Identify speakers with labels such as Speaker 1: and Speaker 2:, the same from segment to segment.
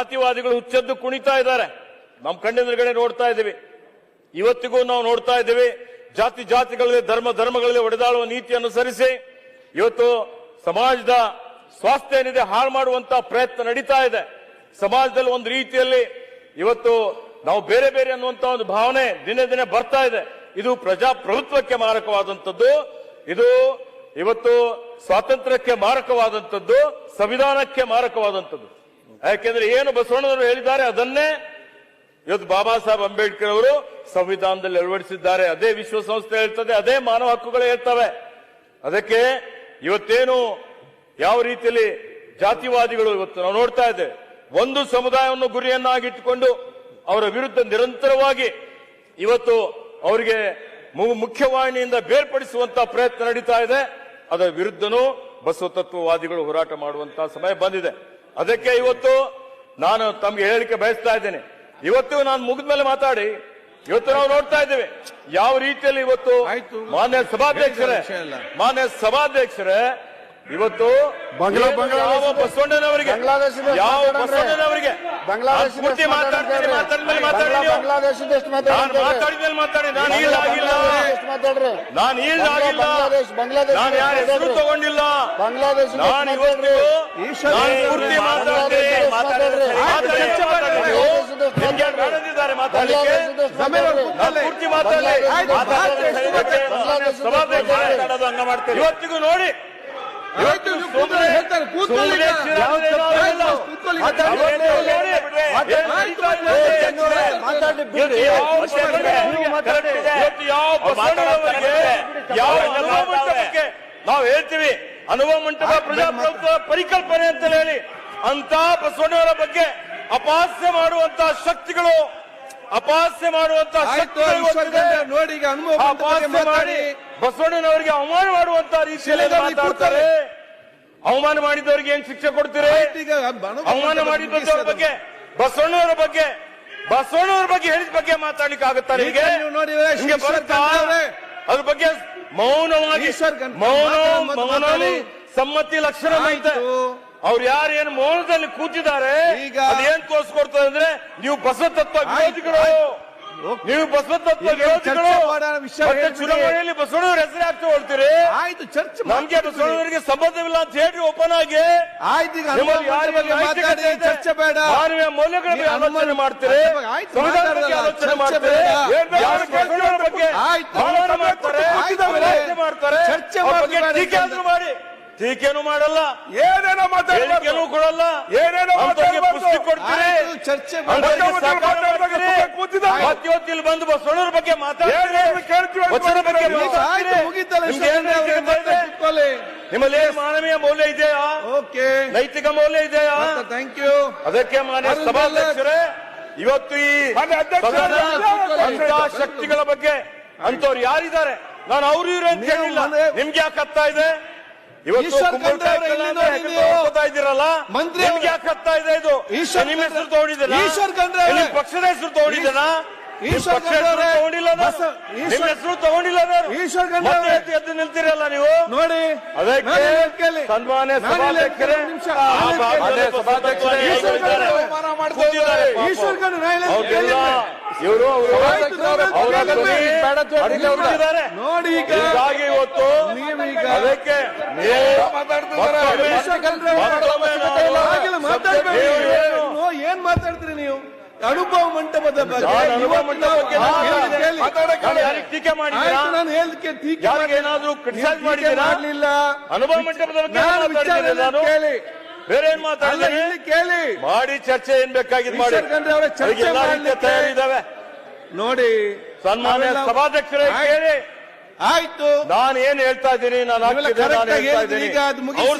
Speaker 1: ಜಾತಿವಾದಿಗಳು ಹುಚ್ಚೆದ್ದು ಕುಣಿತಾ ಇದ್ದಾರೆ. ನಮ್ಮ ಕಣ್ಣೆದುರುಗಡೆ ನೋಡ್ತಾ ಇದ್ದೀವಿ. ಇವತ್ತಿಗೂ ನಾವು ನೋಡ್ತಾ ಇದ್ದೀವಿ. ಜಾತಿಗಳಿಗೆ ಧರ್ಮಗಳಿಗೆ ಒಡೆದಾಳುವ ನೀತಿ ಅನುಸರಿಸಿ ಇವತ್ತು ಸಮಾಜದ ಸ್ವಾಸ್ಥ್ಯ ಏನಿದೆ ಹಾಳು ಮಾಡುವಂತ ಪ್ರಯತ್ನ ನಡೀತಾ ಇದೆ. ಸಮಾಜದಲ್ಲಿ ಒಂದು ರೀತಿಯಲ್ಲಿ ಇವತ್ತು ನಾವು ಬೇರೆ ಬೇರೆ ಅನ್ನುವಂತ ಒಂದು ಭಾವನೆ ದಿನೇ ದಿನೇ ಬರ್ತಾ ಇದೆ. ಇದು ಪ್ರಜಾಪ್ರಭುತ್ವಕ್ಕೆ ಮಾರಕವಾದಂಥದ್ದು. ಇದು ಇವತ್ತು ಸ್ವಾತಂತ್ರ್ಯಕ್ಕೆ ಮಾರಕವಾದಂಥದ್ದು, ಸಂವಿಧಾನಕ್ಕೆ ಮಾರಕವಾದಂಥದ್ದು. ಯಾಕೆಂದ್ರೆ ಏನು ಬಸವಣ್ಣನವರು ಹೇಳಿದ್ದಾರೆ ಅದನ್ನೇ ಇವತ್ತು ಬಾಬಾ ಸಾಹೇಬ್ ಅಂಬೇಡ್ಕರ್ ಅವರು ಸಂವಿಧಾನದಲ್ಲಿ ಅಳವಡಿಸಿದ್ದಾರೆ. ಅದೇ ವಿಶ್ವಸಂಸ್ಥೆ ಹೇಳ್ತದೆ, ಅದೇ ಮಾನವ ಹಕ್ಕುಗಳು ಹೇಳ್ತವೆ. ಅದಕ್ಕೆ ಇವತ್ತೇನು ಯಾವ ರೀತಿಯಲ್ಲಿ ಜಾತಿವಾದಿಗಳು ಇವತ್ತು ನಾವು ನೋಡ್ತಾ ಇದ್ದೇವೆ, ಒಂದು ಸಮುದಾಯವನ್ನು ಗುರಿಯನ್ನಾಗಿಟ್ಟುಕೊಂಡು ಅವರ ವಿರುದ್ಧ ನಿರಂತರವಾಗಿ ಇವತ್ತು ಅವರಿಗೆ ಮುಖ್ಯವಾಹಿನಿಯಿಂದ ಬೇರ್ಪಡಿಸುವಂತಹ ಪ್ರಯತ್ನ ನಡೀತಾ ಇದೆ. ಅದರ ವಿರುದ್ಧನೂ ಬಸವ ತತ್ವವಾದಿಗಳು ಹೋರಾಟ ಮಾಡುವಂತಹ ಸಮಯ ಬಂದಿದೆ. ಅದಕ್ಕೆ ಇವತ್ತು ನಾನು ತಮಗೆ ಹೇಳಿಕೆ ಬಯಸ್ತಾ ಇದ್ದೇನೆ. ಇವತ್ತು ನಾನು ಮುಗಿದ ಮೇಲೆ ಮಾತಾಡಿ. ಇವತ್ತು ನಾವು ನೋಡ್ತಾ ಇದ್ದೇವೆ ಯಾವ ರೀತಿಯಲ್ಲಿ ಇವತ್ತು ಮಾನ್ಯ ಸಭಾಧ್ಯಕ್ಷರೇ ಇವತ್ತು ಯಾವ ಬಸವಣ್ಣನವರಿಗೆ ನಾನು ಯಾರ ಹೆಸರು ತಗೊಂಡಿಲ್ಲ. ನಾನು ಇವತ್ತು ಪೂರ್ತಿ ಮಾತಾಡ್ತೇನೆ. ಇವತ್ತಿಗೂ ನೋಡಿ ನಾವು ಹೇಳ್ತೀವಿ ಅನುಭವ ಮಂಟಪ ಪ್ರಜಾಪ್ರಭುತ್ವ ಪರಿಕಲ್ಪನೆ ಅಂತ ಹೇಳಿ ಅಂತ ಬಸವಣ್ಣವರ ಬಗ್ಗೆ ಅಪಹಾಸ್ಯ ಮಾಡುವಂತಹ ಶಕ್ತಿಗಳು
Speaker 2: ನೋಡಿ ಈಗ
Speaker 1: ಮಾಡಿ ಬಸವಣ್ಣನವರಿಗೆ ಅವಮಾನ ಮಾಡುವಂತಹ ರೀತಿಯಲ್ಲಿ ಮಾತಾಡ್ತಾರೆ. ಅವಮಾನ ಮಾಡಿದವರಿಗೆ ಏನ್ ಶಿಕ್ಷೆ ಕೊಡ್ತೀರಿ? ಅವಮಾನ ಮಾಡಿದ್ದವರ ಬಗ್ಗೆ ಬಸವಣ್ಣವರ ಬಗ್ಗೆ ಹೇಳಿದ ಬಗ್ಗೆ ಮಾತಾಡ್ಲಿಕ್ಕೆ ಆಗುತ್ತಾರೆ? ಅದ್ರ ಬಗ್ಗೆ ಮೌನವಾಗಿ ಸಮ್ಮತಿ ಲಕ್ಷಣ ಐತೆ. ಅವ್ರು ಯಾರೇನು ಮೌನದಲ್ಲಿ ಕೂತಿದ್ದಾರೆ ಅದೇನ್ ತೋರಿಸ್ಕೊಡ್ತದೆ ಅಂದ್ರೆ ನೀವು ಬಸವ ತತ್ವ ವಿರೋಧಿಗಳು, ಚುನಾವಣೆಯಲ್ಲಿ ಬಸವಣ್ಣವ್ರ ಹೆಸರು ಯಾಕೆ ತಗೊಳ್ತೀರಿ?
Speaker 2: ಆಯ್ತು, ಚರ್ಚೆ
Speaker 1: ನಮ್ಗೆ ಬಸವಣ್ಣವರಿಗೆ ಸಂಬಂಧವಿಲ್ಲ ಅಂತ ಹೇಳಿ ಓಪನ್ ಆಗಿ
Speaker 2: ಚರ್ಚೆ ಬೇಡ.
Speaker 1: ಮೌಲ್ಯಗಳ ಬಗ್ಗೆ ಆಲೋಚನೆ ಮಾಡ್ತೀರಿ, ಸಂವಿಧಾನದ ಬಗ್ಗೆ ಆಲೋಚನೆ ಮಾಡ್ತಾರೆ, ಚರ್ಚೆ ಮಾಡಿ ಟೀಕೆನೂ ಮಾಡಲ್ಲ,
Speaker 2: ಏನೇನೋ
Speaker 1: ಹೇಳಿಕೆನೂ ಕೊಡಲ್ಲ,
Speaker 2: ಏನೇನೋ
Speaker 1: ಪುಷ್ಟಿ ಕೊಡ್ತೀರಿ,
Speaker 2: ಚರ್ಚೆ
Speaker 1: ಇಲ್ಲಿ ಬಂದು ಬಸವಣ್ಣವ್ರ ಬಗ್ಗೆ ಮಾತಾಡ್ತೀರಿ, ನಿಮ್ಮಲ್ಲಿ ಮಾನವೀಯ ಮೌಲ್ಯ ಇದೆಯಾ? ನೈತಿಕ ಮೌಲ್ಯ ಇದೆಯಾ?
Speaker 2: Thank you.
Speaker 1: ಅದಕ್ಕೆ ಮಾನ್ಯ ಸಭಾಧ್ಯಕ್ಷರೇ ಇವತ್ತು ಈ ಶಕ್ತಿಗಳ ಬಗ್ಗೆ ಅಂತವ್ರು ಯಾರಿದ್ದಾರೆ ನಾನು ಅವ್ರು ಇವ್ರು ಅಂತ ಹೇಳಿಲ್ಲ. ನಿಮ್ಗೆ ಯಾಕೆ ಹತ್ತಾ ಇದೆ? ಇವತ್ತು ಇದ್ದೀರಲ್ಲ ಮಂತ್ರಿ ನಿಮ್ಗೆ ಯಾಕೆ ಹತ್ತಾ ಇದೆ? ಇದು ನಿಮ್ಮ ಹೆಸರು ತಗೊಂಡಿದ್ದೀರಾ? ಪಕ್ಷದ ಹೆಸರು ತಗೊಂಡಿದ್ದೀರಾ? ತಗೊಂಡಿಲ್ಲ, ನಿಮ್ಮ ಹೆಸರು ತಗೊಂಡಿಲ್ಲ. ಎದ್ದು ನಿಲ್ತೀರಲ್ಲ ನೀವು ನೋಡಿ. ಅದಕ್ಕೆ ಸನ್ಮಾನ್ಯ ಸಭಾಧ್ಯಕ್ಷರೇ ಇವರು
Speaker 2: ನೋಡಿ
Speaker 1: ಹೀಗಾಗಿ ಇವತ್ತು ಅದಕ್ಕೆ
Speaker 2: ಏನ್ ಮಾತಾಡ್ತೀರಿ ನೀವು? ಅನುಭವ ಮಂಟಪದ ಬಗ್ಗೆ
Speaker 1: ಟೀಕೆ ಮಾಡಿದ್ದೀರಾ?
Speaker 2: ನಾನು ಹೇಳಿಕೆ
Speaker 1: ಏನಾದ್ರು ಕ್ರಿಟಿಸೈಸ್ ಮಾಡಿಲ್ಲ. ಅನುಭವ ಮಂಟಪದ ಬಗ್ಗೆ ಕೇಳಿ, ಬೇರೆ ಏನ್ ಮಾತಾಡಿದ್ರೆ
Speaker 2: ಕೇಳಿ
Speaker 1: ಮಾಡಿ ಚರ್ಚೆ ಏನ್ ಬೇಕಾಗಿದ್ದು ಮಾಡಿ.
Speaker 2: ಚರ್ಚೆ
Speaker 1: ತಯಾರಿದ್ದಾವೆ ನೋಡಿ. ಸನ್ಮಾನ್ಯ ಸಭಾಧ್ಯಕ್ಷರೇ ಕೇಳಿ.
Speaker 2: ಆಯ್ತು,
Speaker 1: ನಾನು ಏನ್ ಹೇಳ್ತಾ ಇದ್ದೀನಿ, ನಾನು ಅವ್ರ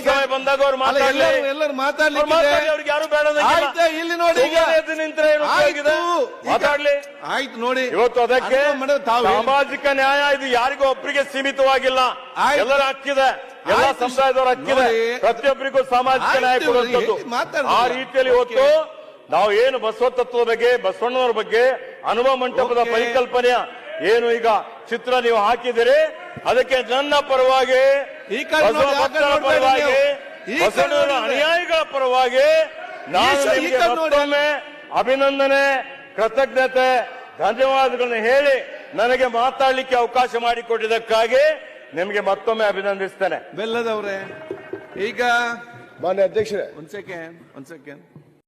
Speaker 1: ಸಮಯ ಬಂದಾಗ ಅವ್ರು
Speaker 2: ಎಲ್ಲರೂ ಮಾತಾಡ್ಲಿಕ್ಕೆ
Speaker 1: ಅವ್ರಿಗೆ ಯಾರು ಬೇಡ
Speaker 2: ಇಲ್ಲಿ ನೋಡಿ
Speaker 1: ನಿಂತ್ರೆ ಮಾತಾಡ್ಲಿ.
Speaker 2: ಆಯ್ತು ನೋಡಿ,
Speaker 1: ಇವತ್ತು ಅದಕ್ಕೆ ಸಾಮಾಜಿಕ ನ್ಯಾಯ ಇದು ಯಾರಿಗೂ ಒಬ್ಬರಿಗೆ ಸೀಮಿತವಾಗಿಲ್ಲ, ಎಲ್ಲರ ಹಕ್ಕಿದೆ, ಎಲ್ಲ ಸಮುದಾಯದವರ ಹಕ್ಕಿದೆ, ಪ್ರತಿಯೊಬ್ಬರಿಗೂ ಸಾಮಾಜಿಕ ನ್ಯಾಯ ಕೊಡುವಂಥದ್ದು. ಆ ರೀತಿಯಲ್ಲಿ ಇವತ್ತು ನಾವು ಏನು ಬಸವ ತತ್ವದ ಬಗ್ಗೆ, ಬಸವಣ್ಣವರ ಬಗ್ಗೆ, ಅನುಭವ ಮಂಟಪದ ಪರಿಕಲ್ಪನೆಯ ಏನು ಈಗ ಚಿತ್ರ ನೀವು ಹಾಕಿದಿರಿ, ಅದಕ್ಕೆ ನನ್ನ ಪರವಾಗಿ, ಬಸವಣ್ಣವರ ಅನುಯಾಯಿಗಳ ಪರವಾಗಿ ನಾನು
Speaker 2: ಈ
Speaker 1: ನಿಮಗೆ
Speaker 2: ಕಡೆ ನೋಡಿ.
Speaker 1: ಮತ್ತೊಮ್ಮೆ ಅಭಿನಂದನೆ, ಕೃತಜ್ಞತೆ, ಧನ್ಯವಾದಗಳನ್ನು ಹೇಳಿ ನನಗೆ ಮಾತಾಡಲಿಕ್ಕೆ ಅವಕಾಶ ಮಾಡಿಕೊಟ್ಟಿದ್ದಕ್ಕಾಗಿ ನಿಮಗೆ ಮತ್ತೊಮ್ಮೆ ಅಭಿನಂದಿಸ್ತೇನೆ.
Speaker 2: ಬೆಲ್ಲದವ್ರೆ ಈಗ
Speaker 3: ಮಾನ್ಯ ಅಧ್ಯಕ್ಷರೇ,
Speaker 2: ಒಂದ್ ಸೆಕೆಂಡ್